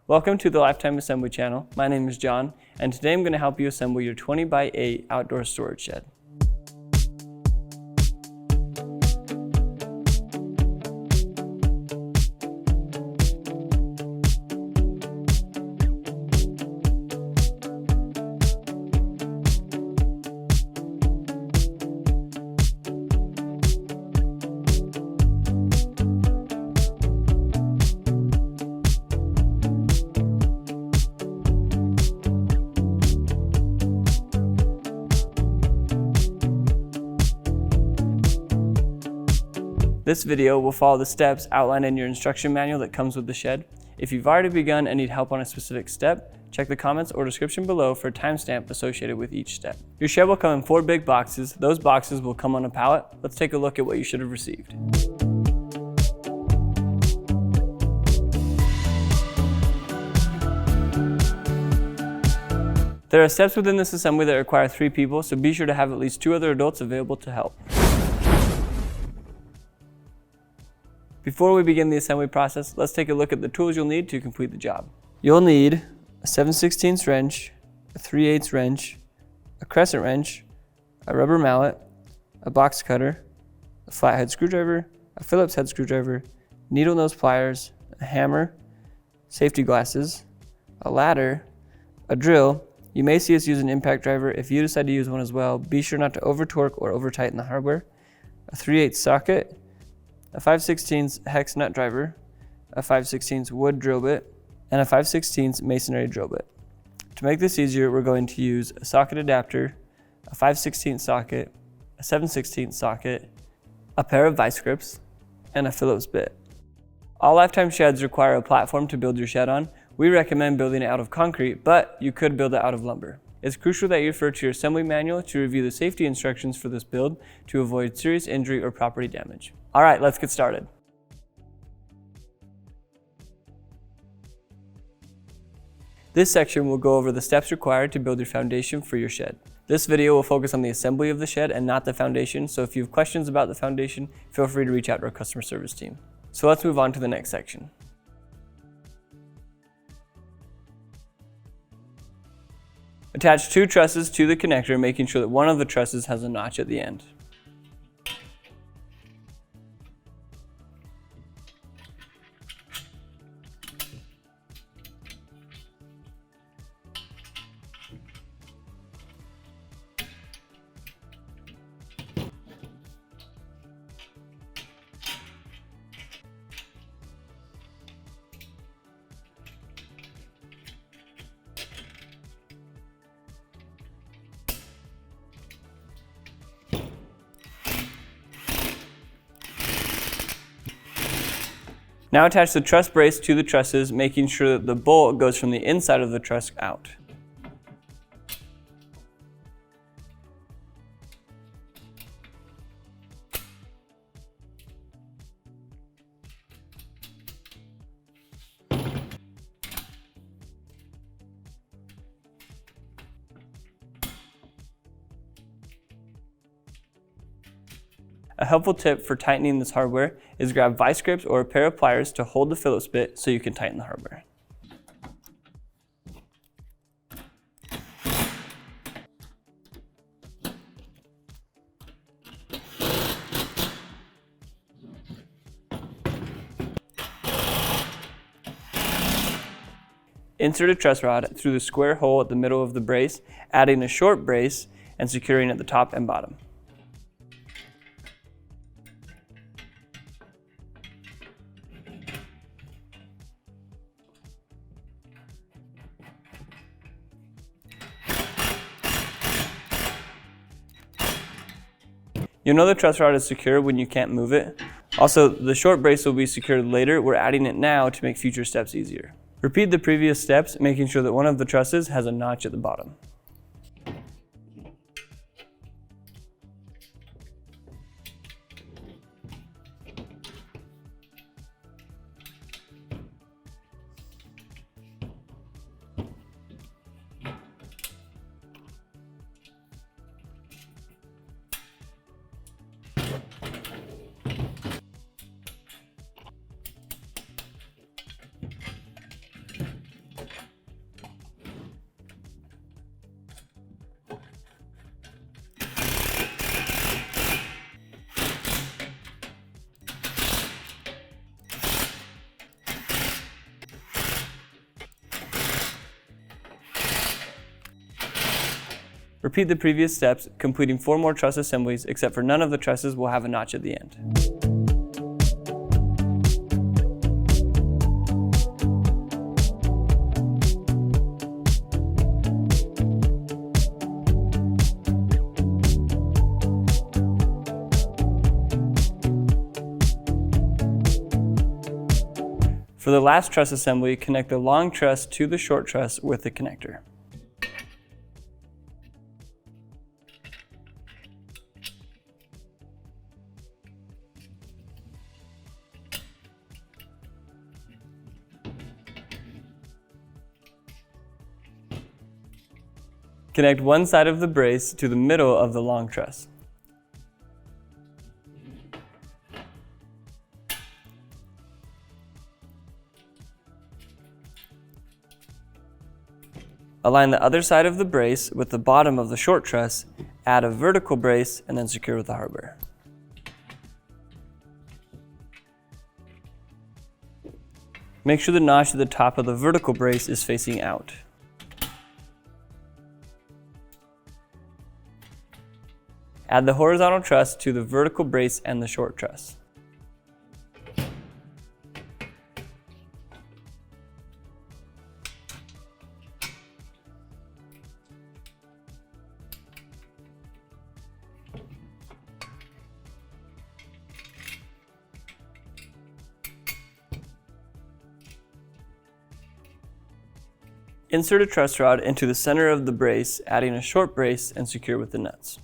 Welcome to the Lifetime Assembly channel. My name is John, and today I'm going to help you assemble your 20 by 8 outdoor storage shed. This video will follow the steps outlined in your instruction manual that comes with the shed. If you've already begun and need help on a specific step, check the comments or description below for a timestamp associated with each step. Your shed will come in 4 big boxes. Those boxes will come on a pallet. Let's take a look at what you should have received. There are steps within this assembly that require 3 people, so be sure to have at least 2 other adults available to help. Before we begin the assembly process, let's take a look at the tools you'll need to complete the job. You'll need a 7/16 wrench, a 3/8 wrench, a crescent wrench, a rubber mallet, a box cutter, a flathead screwdriver, a Phillips head screwdriver, needle nose pliers, a hammer, safety glasses, a ladder, a drill. You may see us use an impact driver. If you decide to use one as well, be sure not to over torque or over tighten the hardware, a 3/8 socket, a 5/16 hex nut driver, a 5/16 wood drill bit, and a 5/16 masonry drill bit. To make this easier, we're going to use a socket adapter, a 5/16 socket, a 7/16 socket, a pair of vice grips, and a Phillips bit. All Lifetime sheds require a platform to build your shed on. We recommend building it out of concrete, but you could build it out of lumber. It's crucial that you refer to your assembly manual to review the safety instructions for this build to avoid serious injury or property damage. All right, let's get started. This section will go over the steps required to build your foundation for your shed. This video will focus on the assembly of the shed and not the foundation, so if you have questions about the foundation, feel free to reach out to our customer service team. So let's move on to the next section. Attach 2 trusses to the connector, making sure that one of the trusses has a notch at the end. Now attach the truss brace to the trusses, making sure that the bolt goes from the inside of the truss out. A helpful tip for tightening this hardware is grab vice grips or a pair of pliers to hold the Phillips bit so you can tighten the hardware. Insert a truss rod through the square hole at the middle of the brace, adding a short brace and securing at the top and bottom. You'll know the truss rod is secure when you can't move it. Also, the short brace will be secured later. We're adding it now to make future steps easier. Repeat the previous steps, making sure that one of the trusses has a notch at the bottom. Repeat the previous steps, completing 4 more truss assemblies, except for none of the trusses will have a notch at the end. For the last truss assembly, connect the long truss to the short truss with the connector. Connect one side of the brace to the middle of the long truss. Align the other side of the brace with the bottom of the short truss, add a vertical brace, and then secure with the hardware. Make sure the notch at the top of the vertical brace is facing out. Add the horizontal truss to the vertical brace and the short truss. Insert a truss rod into the center of the brace, adding a short brace, and secure with the nuts.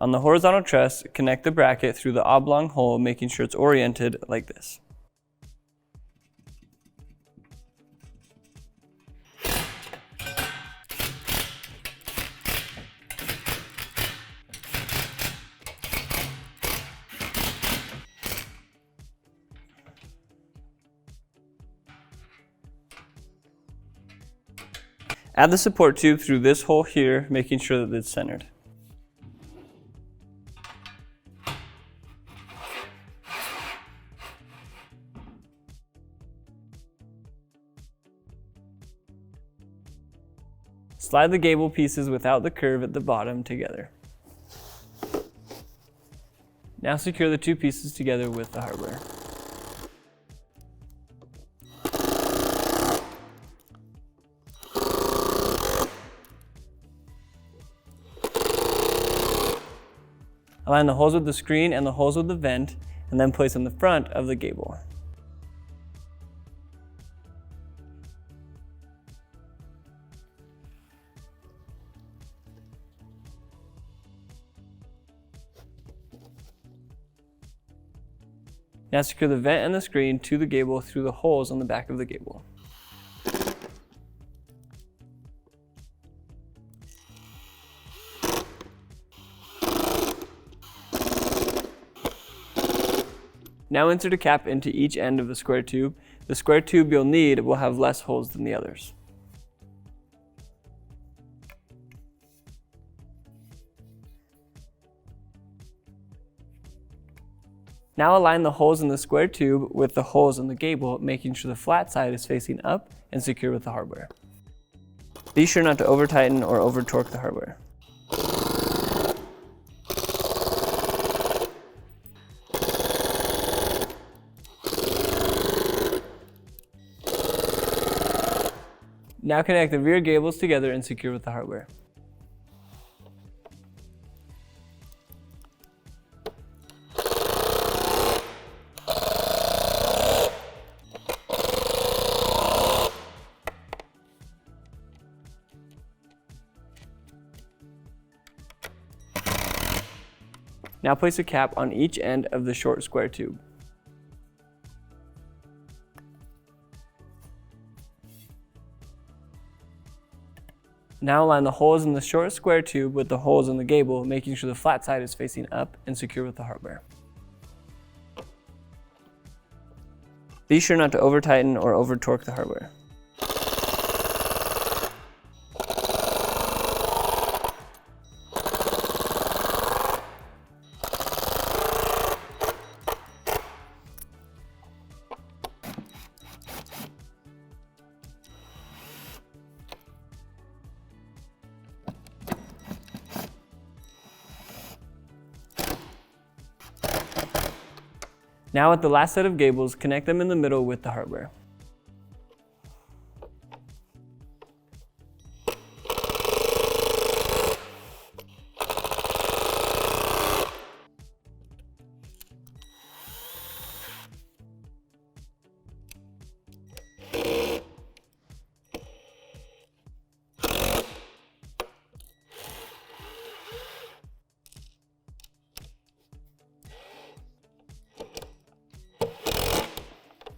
On the horizontal truss, connect the bracket through the oblong hole, making sure it's oriented like this. Add the support tube through this hole here, making sure that it's centered. Slide the gable pieces without the curve at the bottom together. Now secure the 2 pieces together with the hardware. Align the holes with the screen and the holes with the vent, and then place on the front of the gable. Now secure the vent and the screen to the gable through the holes on the back of the gable. Now insert a cap into each end of the square tube. The square tube you'll need will have less holes than the others. Now align the holes in the square tube with the holes in the gable, making sure the flat side is facing up and secure with the hardware. Be sure not to over-tighten or over-torque the hardware. Now connect the rear gables together and secure with the hardware. Now place a cap on each end of the short square tube. Now align the holes in the short square tube with the holes in the gable, making sure the flat side is facing up and secure with the hardware. Be sure not to over-tighten or over-torque the hardware. Now with the last set of gables, connect them in the middle with the hardware.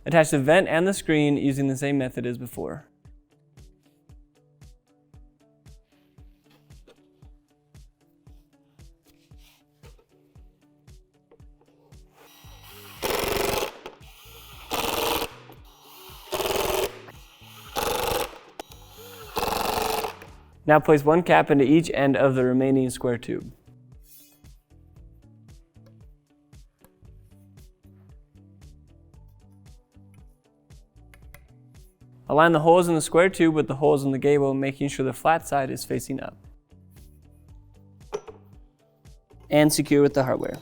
Attach the vent and the screen using the same method as before. Now place one cap into each end of the remaining square tube. Align the holes in the square tube with the holes in the gable, making sure the flat side is facing up. And secure with the hardware.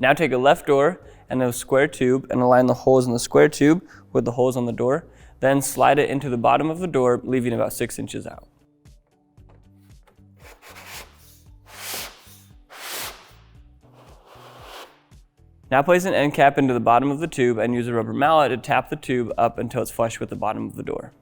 Now take a left door and a square tube and align the holes in the square tube with the holes on the door. Then slide it into the bottom of the door, leaving about 6 inches out. Now place an end cap into the bottom of the tube and use a rubber mallet to tap the tube up until it's flush with the bottom of the door.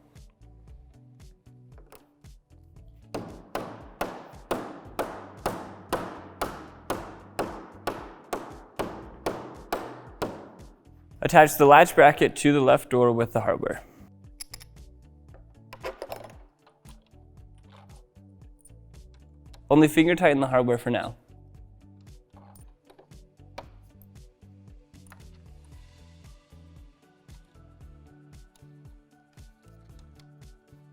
Attach the latch bracket to the left door with the hardware. Only finger tighten the hardware for now.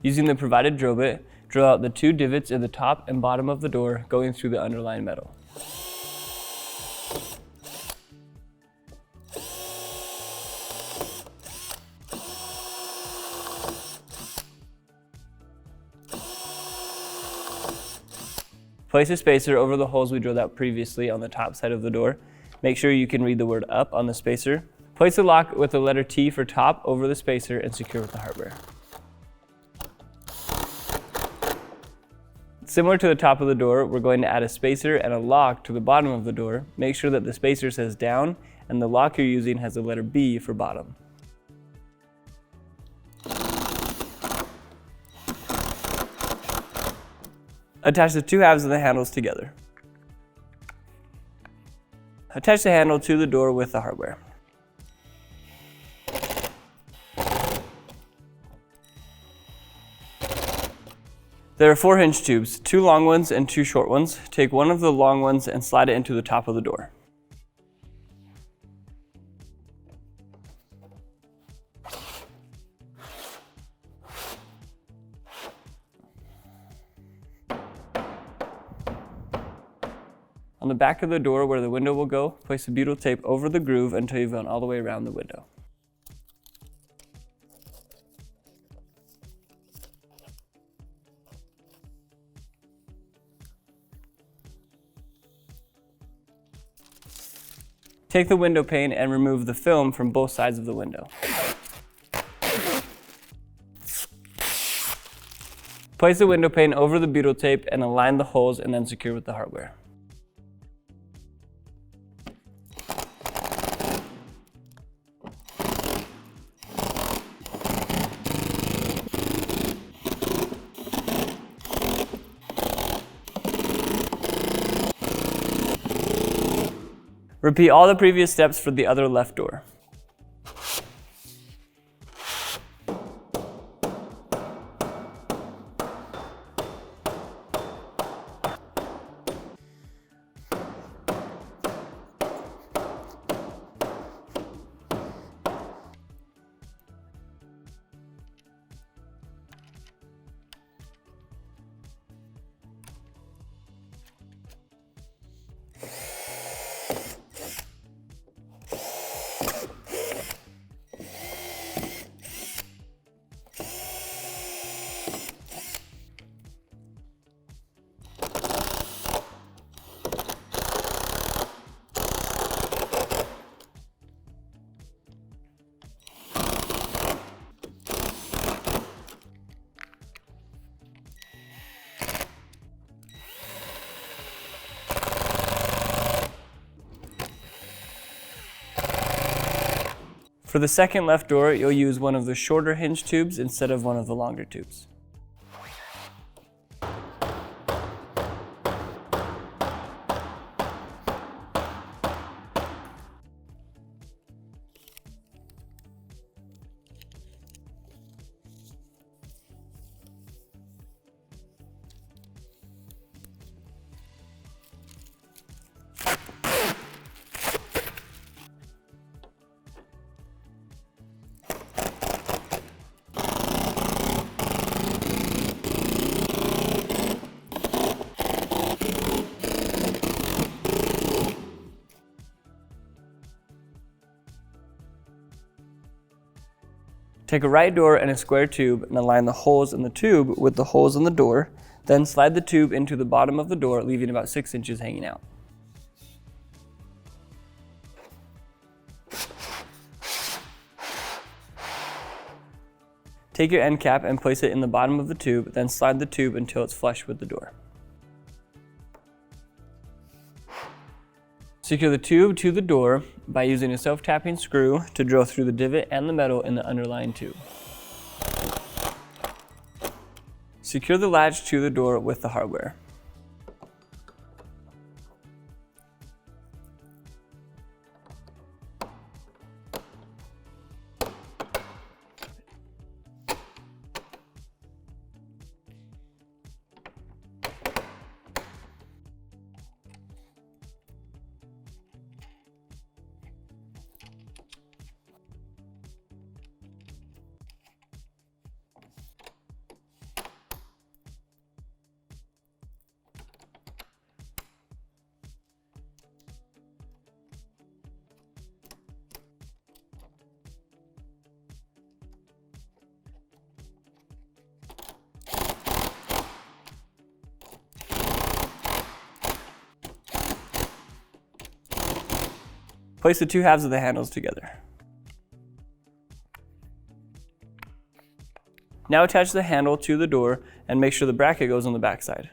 Using the provided drill bit, drill out the 2 divots in the top and bottom of the door, going through the underlying metal. Place a spacer over the holes we drilled out previously on the top side of the door. Make sure you can read the word up on the spacer. Place a lock with the letter T for top over the spacer and secure with the hardware. Similar to the top of the door, we're going to add a spacer and a lock to the bottom of the door. Make sure that the spacer says down and the lock you're using has the letter B for bottom. Attach the 2 halves of the handles together. Attach the handle to the door with the hardware. There are 4 hinge tubes, 2 long ones and 2 short ones. Take one of the long ones and slide it into the top of the door. On the back of the door where the window will go, place the butyl tape over the groove until you've gone all the way around the window. Take the window pane and remove the film from both sides of the window. Place the window pane over the butyl tape and align the holes and then secure with the hardware. Repeat all the previous steps for the other left door. For the second left door, you'll use one of the shorter hinge tubes instead of one of the longer tubes. Take a right door and a square tube and align the holes in the tube with the holes in the door, then slide the tube into the bottom of the door, leaving about 6 inches hanging out. Take your end cap and place it in the bottom of the tube, then slide the tube until it's flush with the door. Secure the tube to the door by using a self-tapping screw to drill through the divot and the metal in the underlying tube. Secure the latch to the door with the hardware. Place the two halves of the handles together. Now attach the handle to the door and make sure the bracket goes on the back side.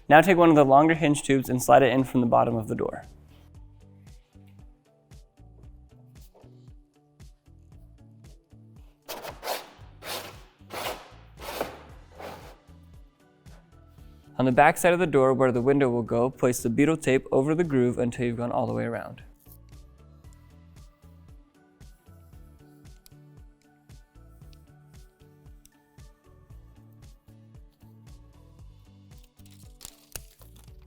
Now take one of the longer hinge tubes and slide it in from the bottom of the door. On the back side of the door where the window will go, place the beetle tape over the groove until you've gone all the way around.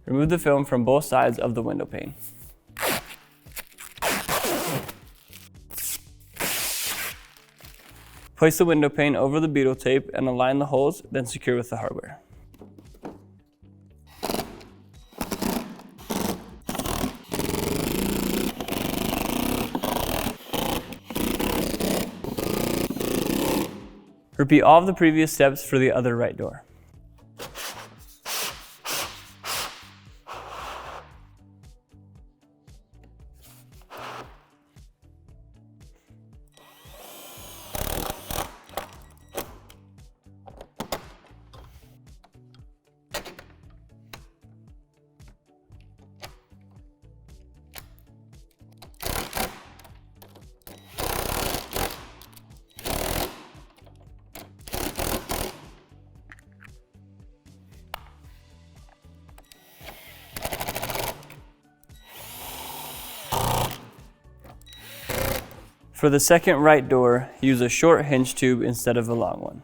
Remove the film from both sides of the window pane. Place the window pane over the beetle tape and align the holes, then secure with the hardware. Repeat all of the previous steps for the other right door. For the second right door, use a short hinge tube instead of a long one.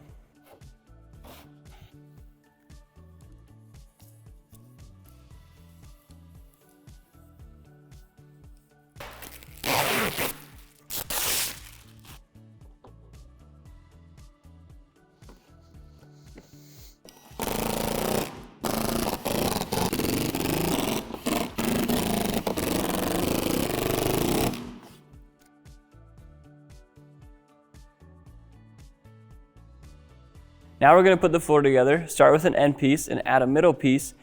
Now we're going to put the floor together. Start with an end piece and add a middle piece,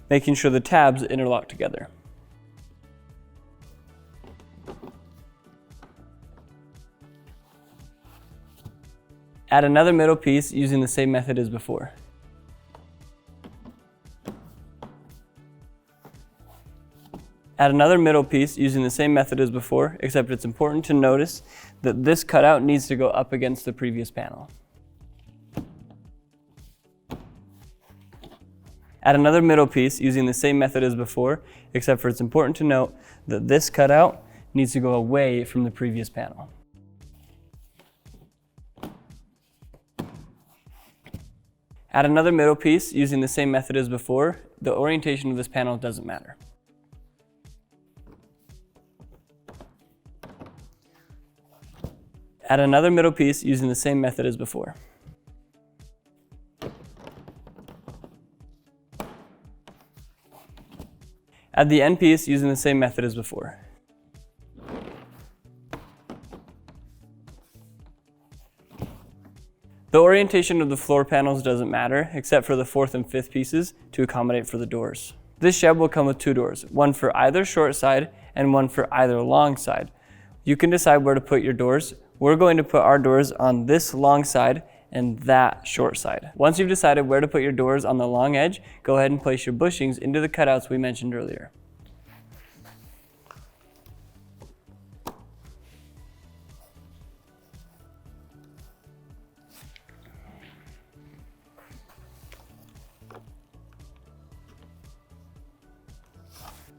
making sure the tabs interlock together. Add another middle piece using the same method as before. Add another middle piece using the same method as before, except it's important to notice that this cutout needs to go up against the previous panel. Add another middle piece using the same method as before, except for it's important to note that this cutout needs to go away from the previous panel. Add another middle piece using the same method as before. The orientation of this panel doesn't matter. Add another middle piece using the same method as before. Add the end piece using the same method as before. The orientation of the floor panels doesn't matter, except for the fourth and fifth pieces to accommodate for the doors. This shed will come with two doors, one for either short side and one for either long side. You can decide where to put your doors. We're going to put our doors on this long side and that short side. Once you've decided where to put your doors on the long edge, go ahead and place your bushings into the cutouts we mentioned earlier.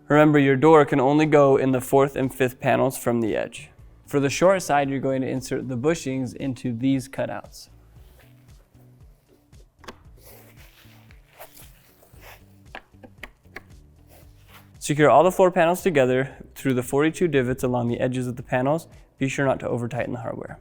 Remember, your door can only go in the fourth and fifth panels from the edge. For the short side, you're going to insert the bushings into these cutouts. Secure all the floor panels together through the 42 divots along the edges of the panels. Be sure not to over-tighten the hardware.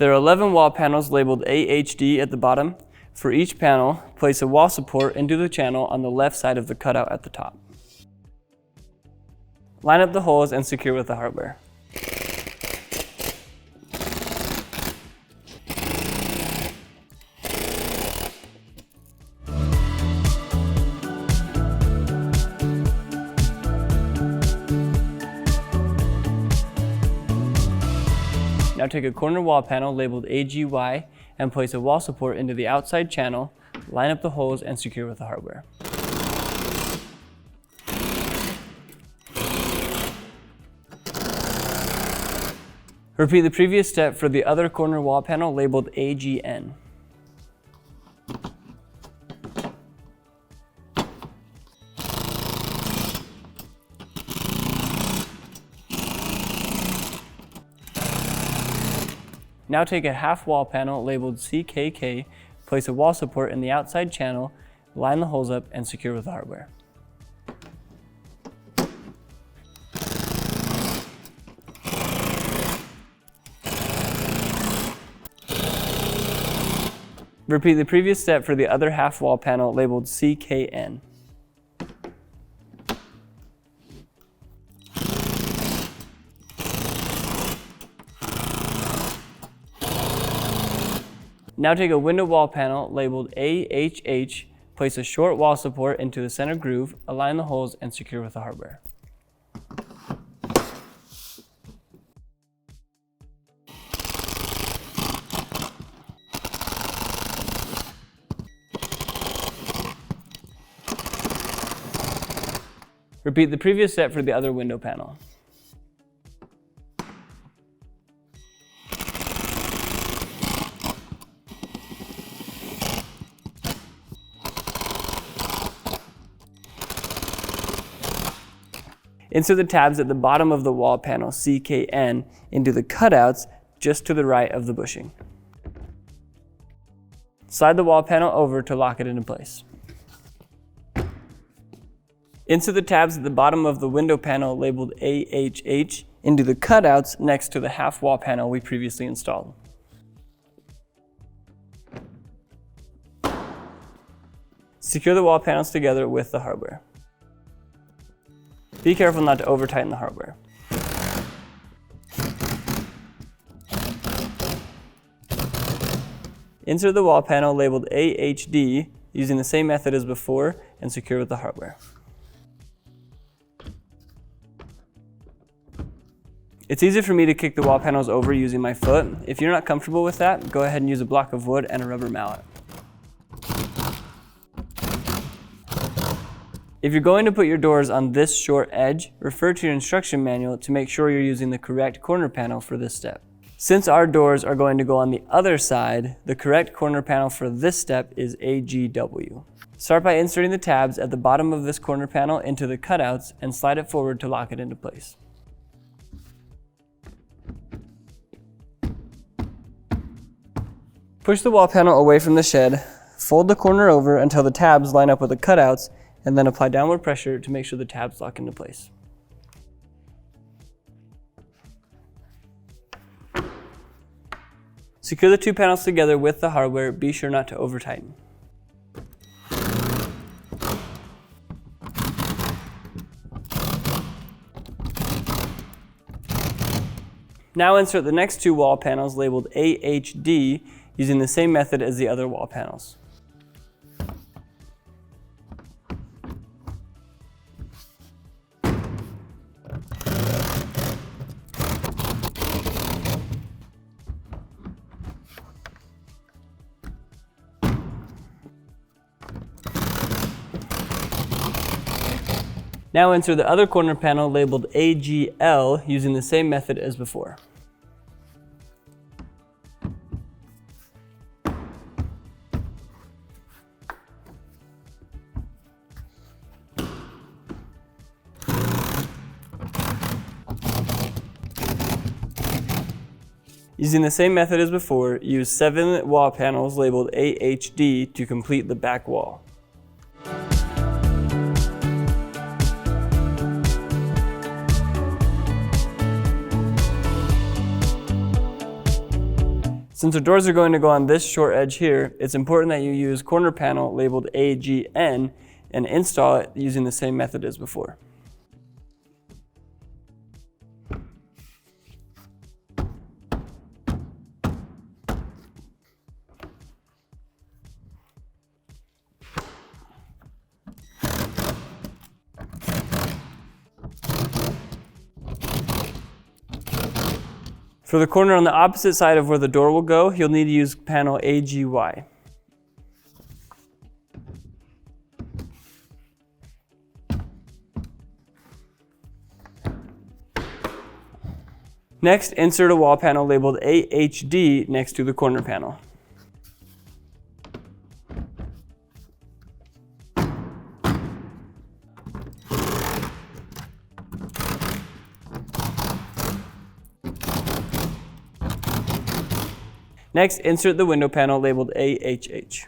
There are 11 wall panels labeled AHD at the bottom. For each panel, place a wall support into the channel on the left side of the cutout at the top. Line up the holes and secure with the hardware. Now take a corner wall panel labeled AGY and place a wall support into the outside channel, line up the holes and secure with the hardware. Repeat the previous step for the other corner wall panel labeled AGN. Now take a half wall panel labeled CKK, place a wall support in the outside channel, line the holes up and secure with the hardware. Repeat the previous step for the other half wall panel labeled CKN. Now take a window wall panel labeled AHH, place a short wall support into the center groove, align the holes, and secure with the hardware. Repeat the previous step for the other window panel. Insert the tabs at the bottom of the wall panel CKN into the cutouts just to the right of the bushing. Slide the wall panel over to lock it into place. Insert the tabs at the bottom of the window panel labeled AHH into the cutouts next to the half wall panel we previously installed. Secure the wall panels together with the hardware. Be careful not to over-tighten the hardware. Insert the wall panel labeled AHD using the same method as before and secure with the hardware. It's easy for me to kick the wall panels over using my foot. If you're not comfortable with that, go ahead and use a block of wood and a rubber mallet. If you're going to put your doors on this short edge, refer to your instruction manual to make sure you're using the correct corner panel for this step. Since our doors are going to go on the other side, the correct corner panel for this step is AGW. Start by inserting the tabs at the bottom of this corner panel into the cutouts and slide it forward to lock it into place. Push the wall panel away from the shed, fold the corner over until the tabs line up with the cutouts, and then apply downward pressure to make sure the tabs lock into place. Secure the two panels together with the hardware. Be sure not to over-tighten. Now insert the next two wall panels labeled AHD using the same method as the other wall panels. Now insert the other corner panel labeled AGL using the same method as before. Using the same method as before, use 7 wall panels labeled AHD to complete the back wall. Since the doors are going to go on this short edge here, it's important that you use corner panel labeled AGN and install it using the same method as before. For the corner on the opposite side of where the door will go, you'll need to use panel AGY. Next, insert a wall panel labeled AHD next to the corner panel. Next, insert the window panel labeled AHH.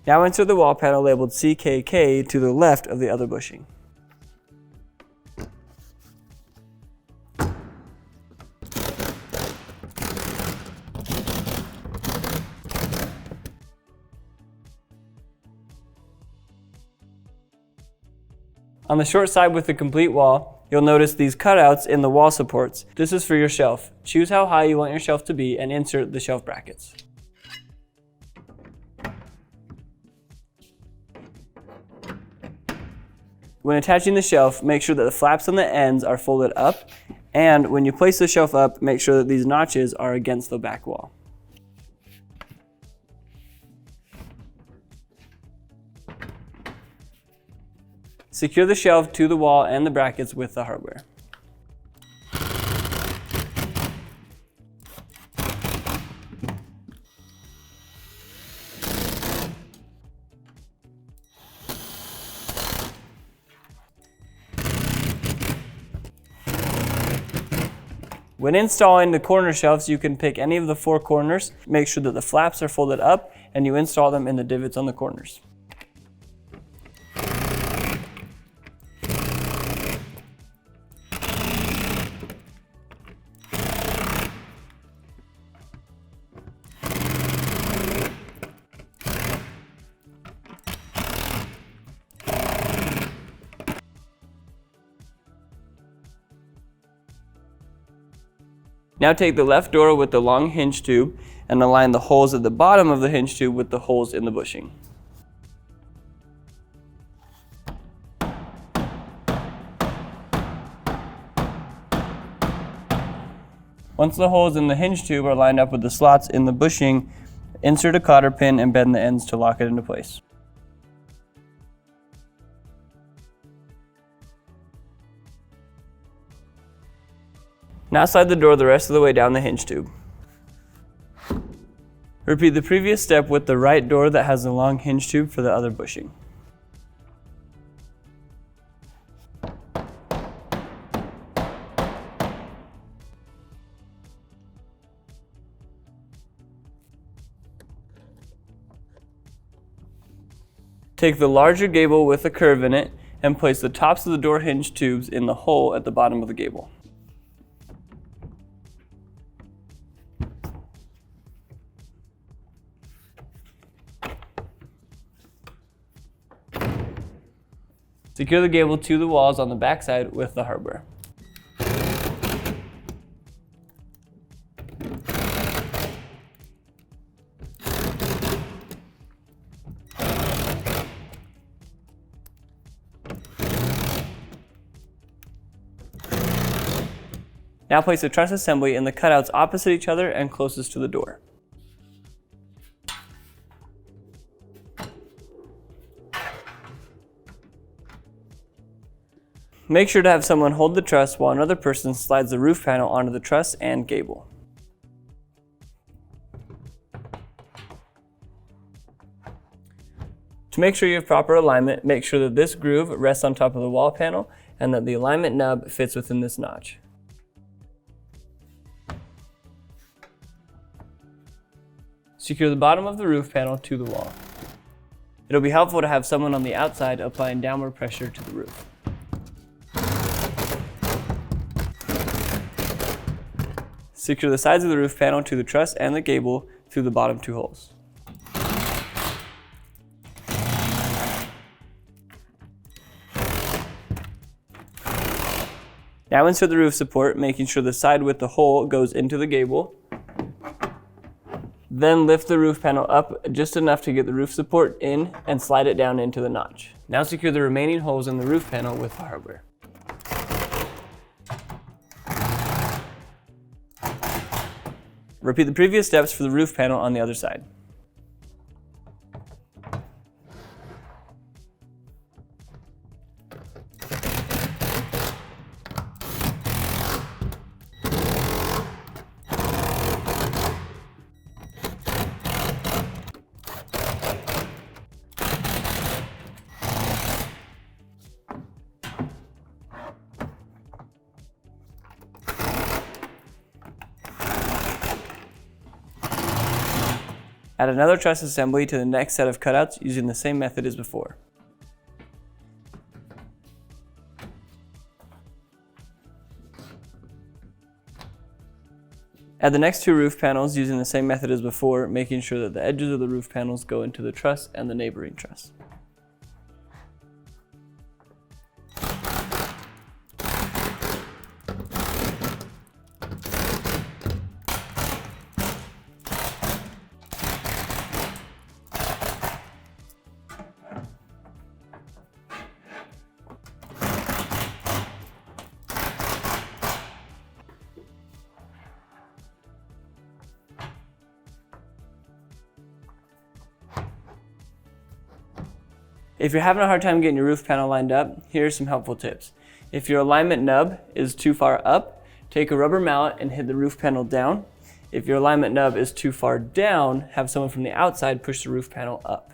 Now insert the wall panel labeled CKK to the left of the other bushing. On the short side with the complete wall, you'll notice these cutouts in the wall supports. This is for your shelf. Choose how high you want your shelf to be and insert the shelf brackets. When attaching the shelf, make sure that the flaps on the ends are folded up, and when you place the shelf up, make sure that these notches are against the back wall. Secure the shelf to the wall and the brackets with the hardware. When installing the corner shelves, you can pick any of the 4 corners, make sure that the flaps are folded up, and you install them in the divots on the corners. Now take the left door with the long hinge tube and align the holes at the bottom of the hinge tube with the holes in the bushing. Once the holes in the hinge tube are lined up with the slots in the bushing, insert a cotter pin and bend the ends to lock it into place. Now slide the door the rest of the way down the hinge tube. Repeat the previous step with the right door that has the long hinge tube for the other bushing. Take the larger gable with a curve in it and place the tops of the door hinge tubes in the hole at the bottom of the gable. Secure the gable to the walls on the back side with the hardware. Now place the truss assembly in the cutouts opposite each other and closest to the door. Make sure to have someone hold the truss while another person slides the roof panel onto the truss and gable. To make sure you have proper alignment, make sure that this groove rests on top of the wall panel and that the alignment nub fits within this notch. Secure the bottom of the roof panel to the wall. It'll be helpful to have someone on the outside applying downward pressure to the roof. Secure the sides of the roof panel to the truss and the gable through the bottom 2 holes. Now insert the roof support, making sure the side with the hole goes into the gable. Then lift the roof panel up just enough to get the roof support in and slide it down into the notch. Now secure the remaining holes in the roof panel with the hardware. Repeat the previous steps for the roof panel on the other side. Add another truss assembly to the next set of cutouts using the same method as before. Add the next 2 roof panels using the same method as before, making sure that the edges of the roof panels go into the truss and the neighboring truss. If you're having a hard time getting your roof panel lined up, here are some helpful tips. If your alignment nub is too far up, take a rubber mallet and hit the roof panel down. If your alignment nub is too far down, have someone from the outside push the roof panel up.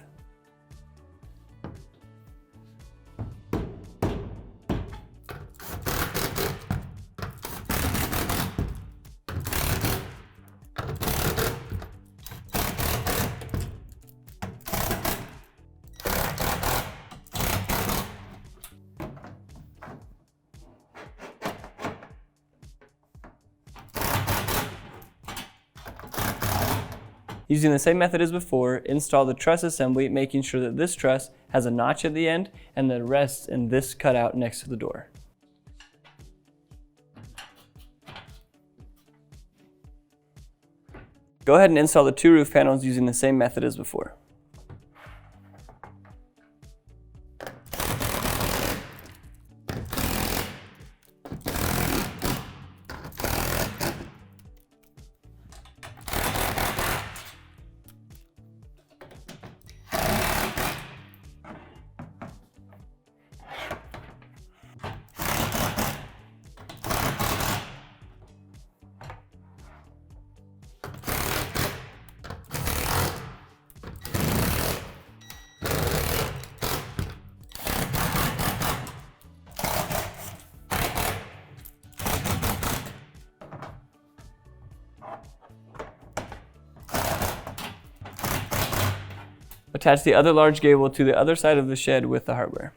Using the same method as before, install the truss assembly, making sure that this truss has a notch at the end and that it rests in this cutout next to the door. Go ahead and install the two roof panels using the same method as before. Attach the other large gable to the other side of the shed with the hardware.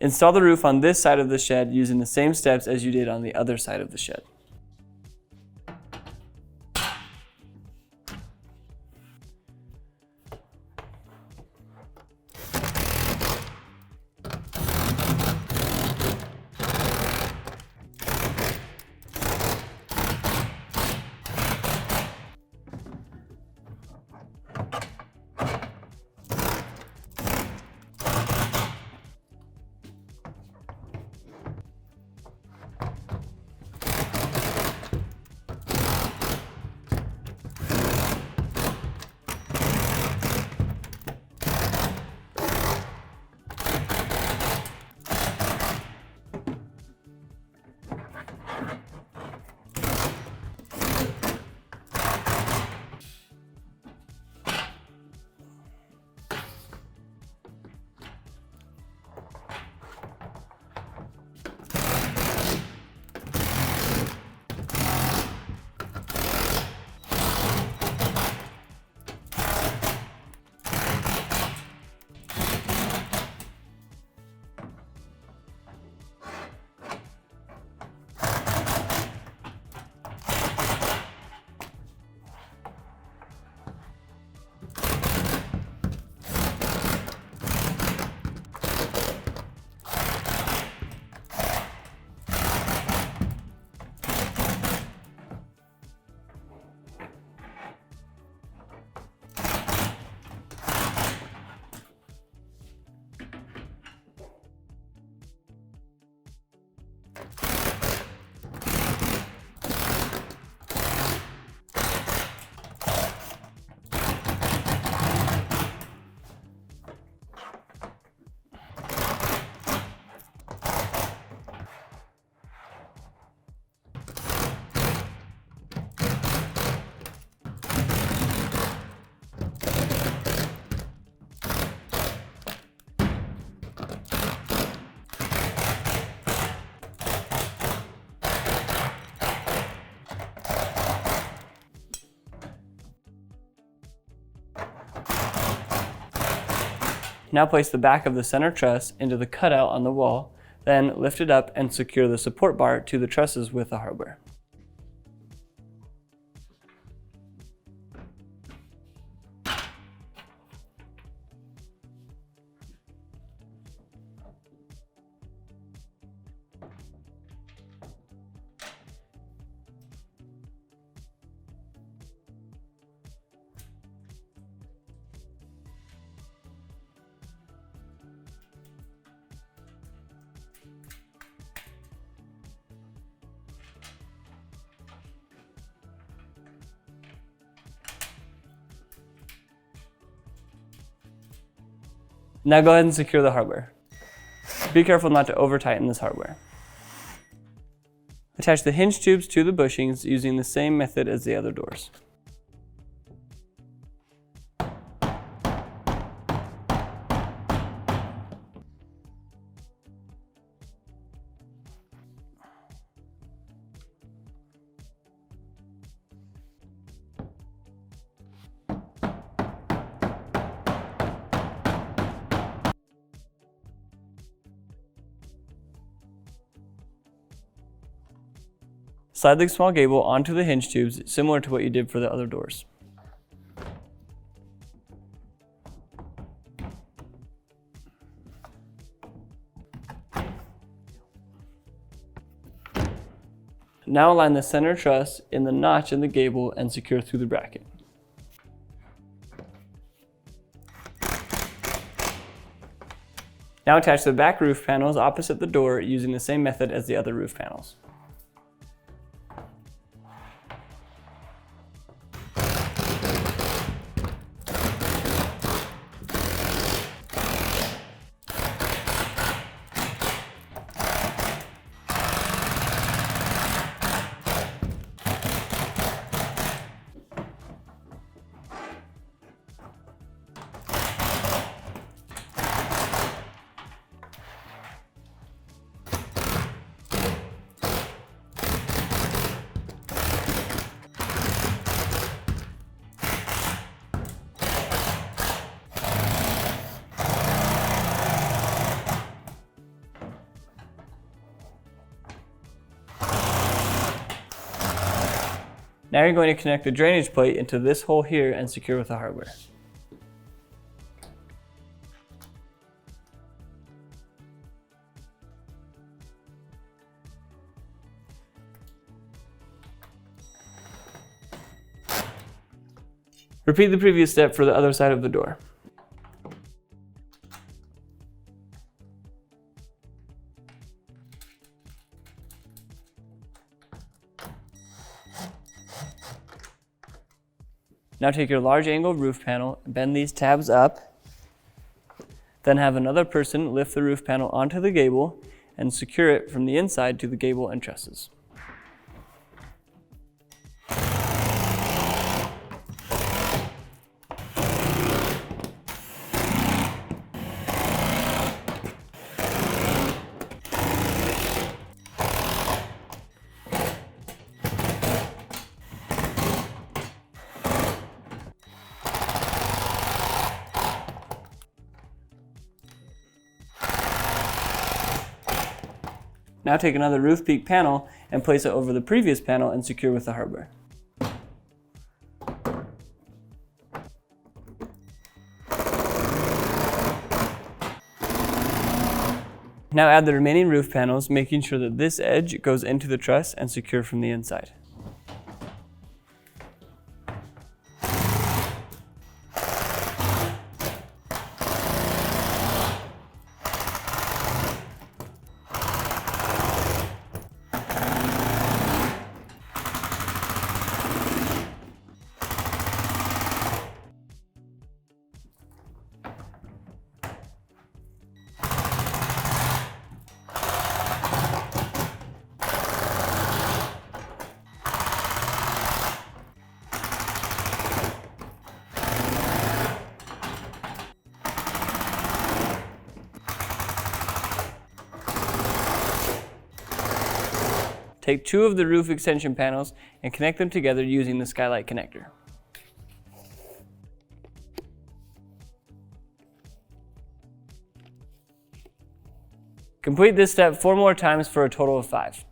Install the roof on this side of the shed using the same steps as you did on the other side of the shed. Now place the back of the center truss into the cutout on the wall, then lift it up and secure the support bar to the trusses with the hardware. Now go ahead and secure the hardware. Be careful not to over tighten this hardware. Attach the hinge tubes to the bushings using the same method as the other doors. Slide the small gable onto the hinge tubes, similar to what you did for the other doors. Now align the center truss in the notch in the gable and secure through the bracket. Now attach the back roof panels opposite the door using the same method as the other roof panels. Now you're going to connect the drainage plate into this hole here and secure with the hardware. Repeat the previous step for the other side of the door. Now take your large angle roof panel, bend these tabs up, then have another person lift the roof panel onto the gable and secure it from the inside to the gable and trusses. Now take another roof peak panel and place it over the previous panel and secure with the hardware. Now add the remaining roof panels, making sure that this edge goes into the truss and secure from the inside. Take two of the roof extension panels and connect them together using the skylight connector. Complete this step 4 more times for a total of 5.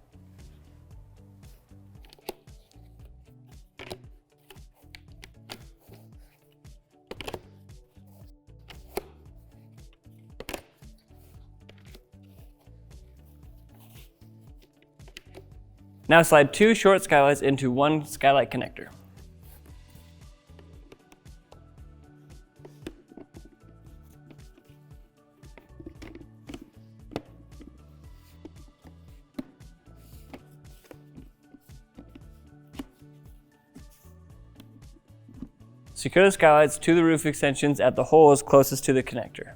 Now slide 2 short skylights into one skylight connector. Secure the skylights to the roof extensions at the holes closest to the connector.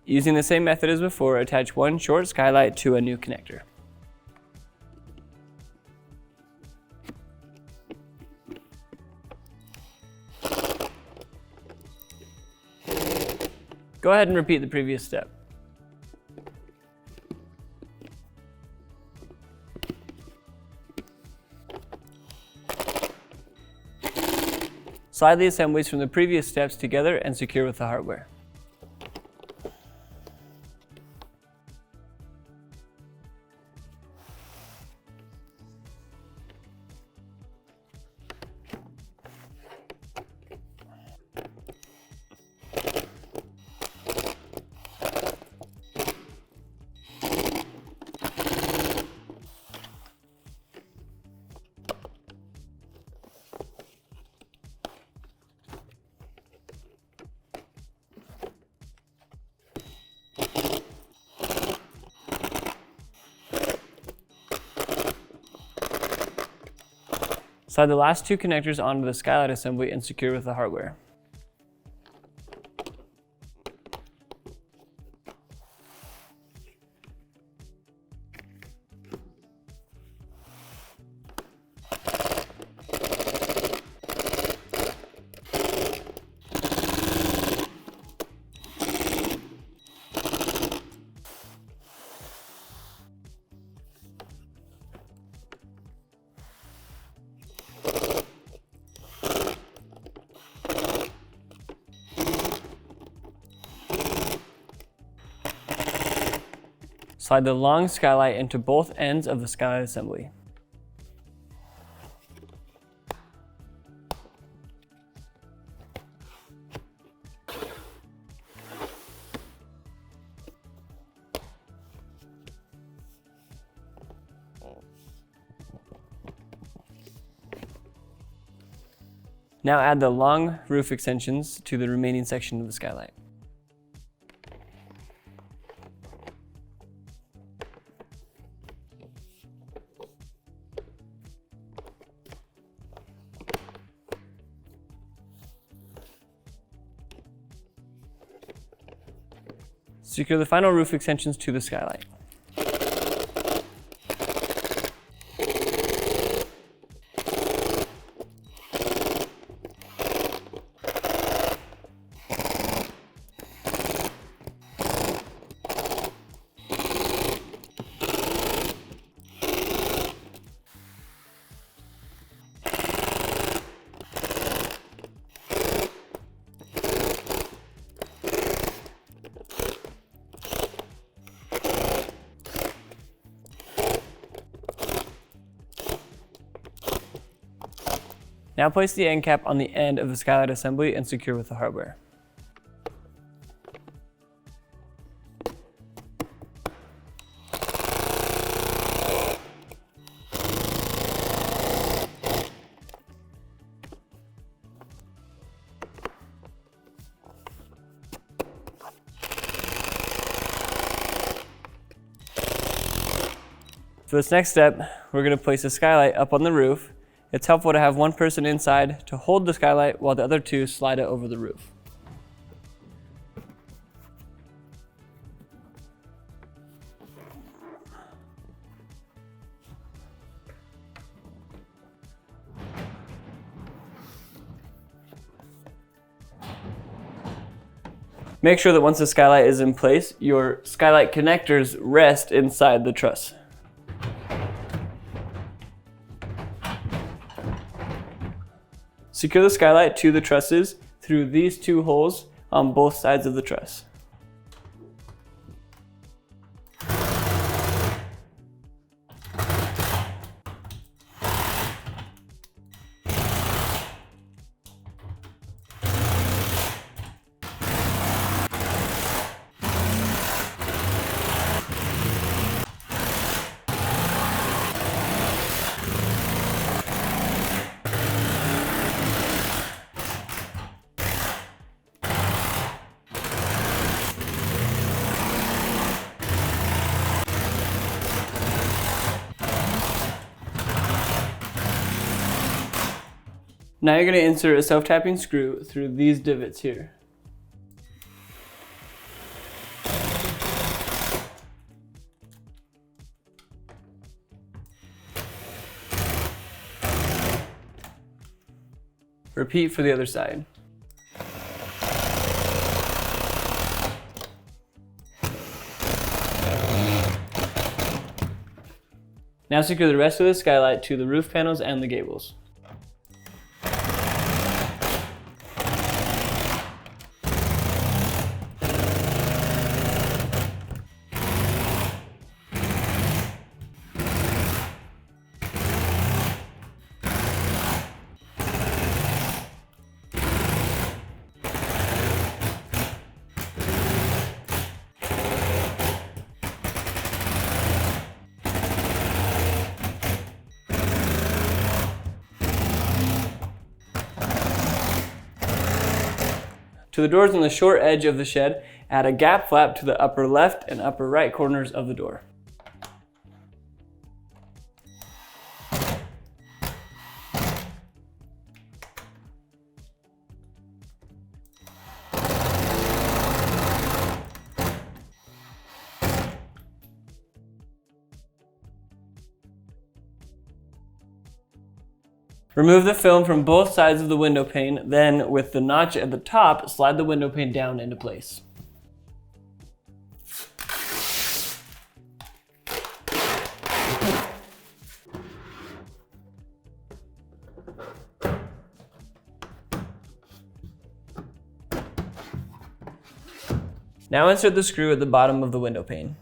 Using the same method as before, attach one short skylight to a new connector. Go ahead and repeat the previous step. Slide the assemblies from the previous steps together and secure with the hardware. Slide the last two connectors onto the skylight assembly and secure with the hardware. Slide the long skylight into both ends of the skylight assembly. Now add the long roof extensions to the remaining section of the skylight. Secure the final roof extensions to the skylight. Now place the end cap on the end of the skylight assembly and secure with the hardware. For this next step, we're going to place the skylight up on the roof. It's helpful to have one person inside to hold the skylight while the other two slide it over the roof. Make sure that once the skylight is in place, your skylight connectors rest inside the truss. Secure the skylight to the trusses through these two holes on both sides of the truss. Now you're going to insert a self-tapping screw through these divots here. Repeat for the other side. Now secure the rest of the skylight to the roof panels and the gables. To the doors on the short edge of the shed, add a gap flap to the upper left and upper right corners of the door. Remove the film from both sides of the window pane, then with the notch at the top, slide the window pane down into place. Now insert the screw at the bottom of the window pane.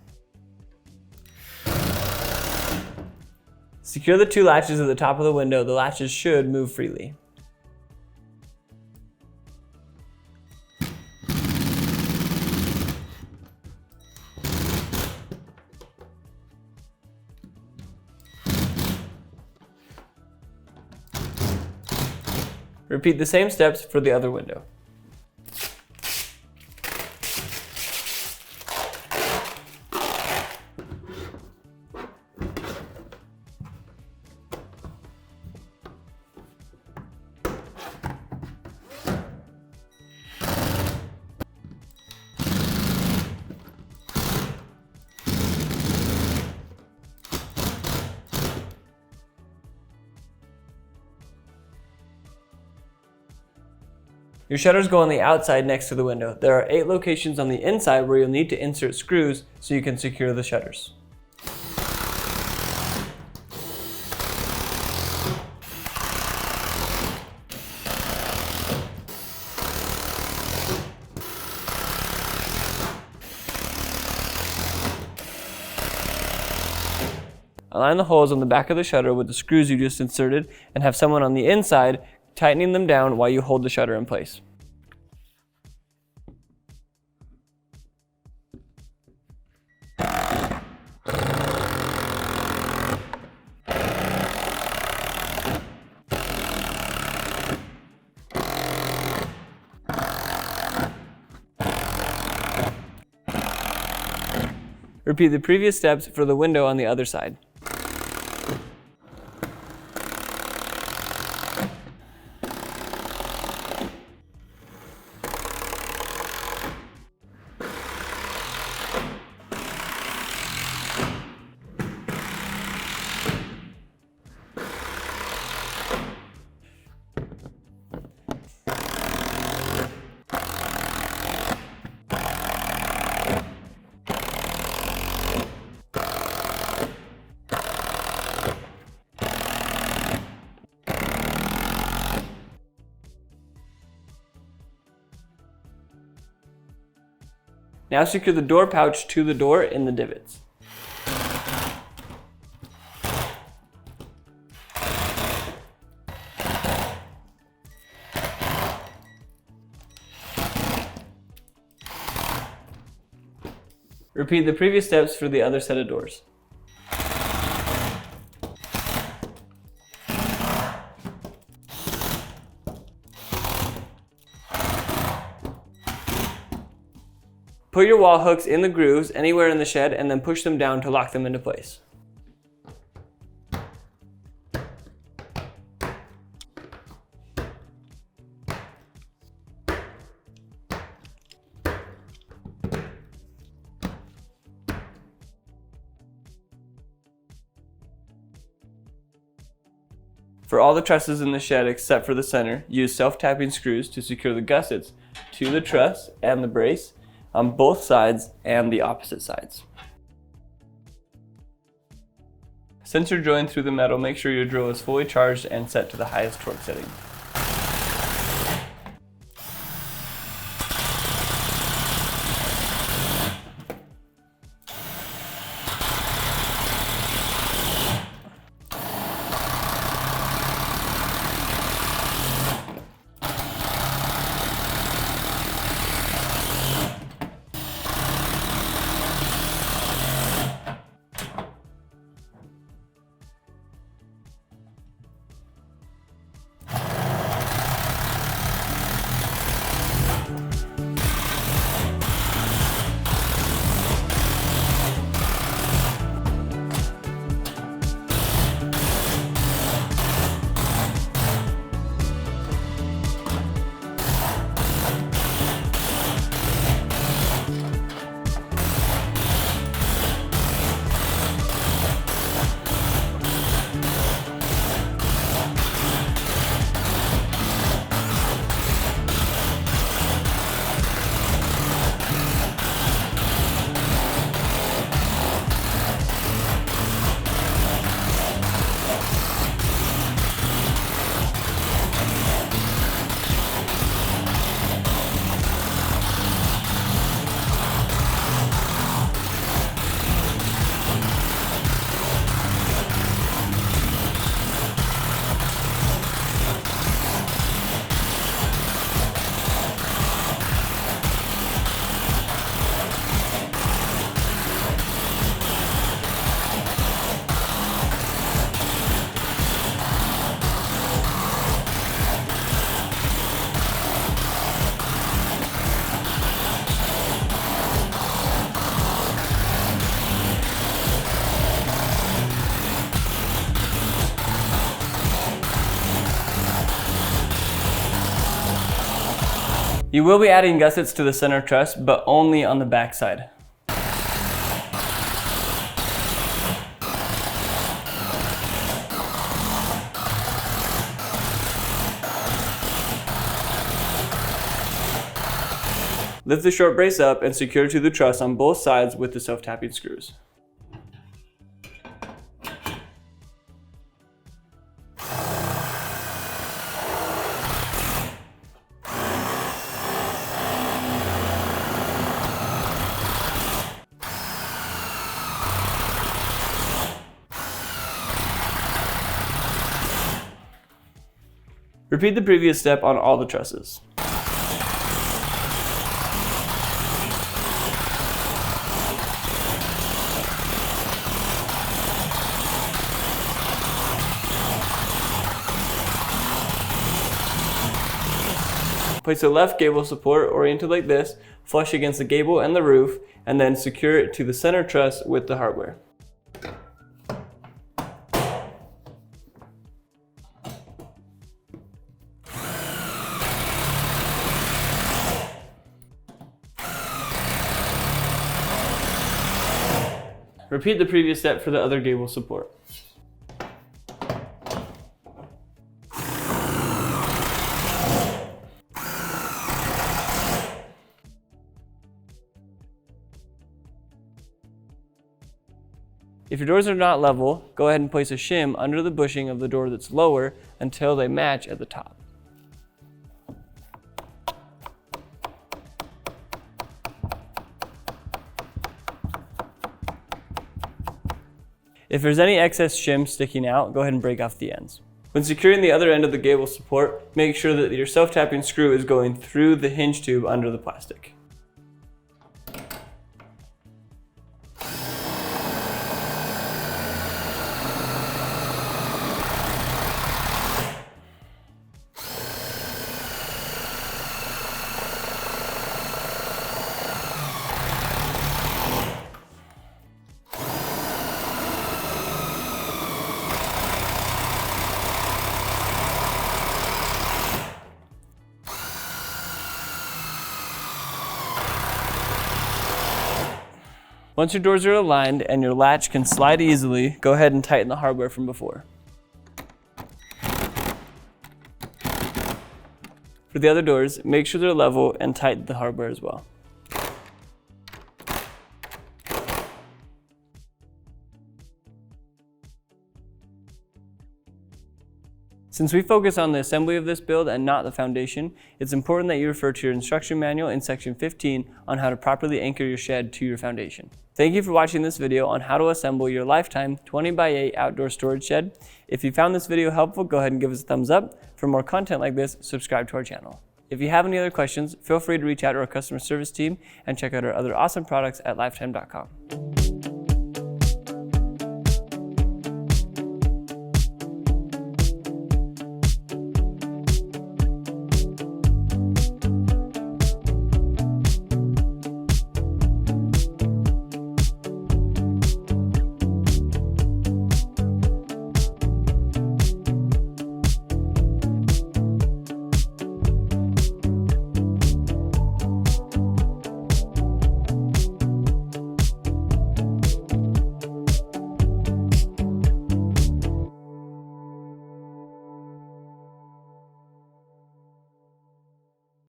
Secure the two latches at the top of the window. The latches should move freely. Repeat the same steps for the other window. Your shutters go on the outside next to the window. There are 8 locations on the inside where you'll need to insert screws so you can secure the shutters. Align the holes on the back of the shutter with the screws you just inserted and have someone on the inside tightening them down while you hold the shutter in place. Repeat the previous steps for the window on the other side. Now secure the door pouch to the door in the divots. Repeat the previous steps for the other set of doors. Put your wall hooks in the grooves anywhere in the shed and then push them down to lock them into place. For all the trusses in the shed except for the center, use self-tapping screws to secure the gussets to the truss and the brace on both sides and the opposite sides. Since you're drilling through the metal, make sure your drill is fully charged and set to the highest torque setting. You will be adding gussets to the center truss, but only on the back side. Lift the short brace up and secure to the truss on both sides with the self-tapping screws. Repeat the previous step on all the trusses. Place the left gable support oriented like this, flush against the gable and the roof, and then secure it to the center truss with the hardware. Repeat the previous step for the other gable support. If your doors are not level, go ahead and place a shim under the bushing of the door that's lower until they match at the top. If there's any excess shim sticking out, go ahead and break off the ends. When securing the other end of the gable support, make sure that your self-tapping screw is going through the hinge tube under the plastic. Once your doors are aligned and your latch can slide easily, go ahead and tighten the hardware from before. For the other doors, make sure they're level and tighten the hardware as well. Since we focus on the assembly of this build and not the foundation, it's important that you refer to your instruction manual in section 15 on how to properly anchor your shed to your foundation. Thank you for watching this video on how to assemble your lifetime 20x8 outdoor storage shed. If you found this video helpful, go ahead and give us a thumbs up. For more content like this, subscribe to our channel. If you have any other questions, feel free to reach out to our customer service team and check out our other awesome products at lifetime.com.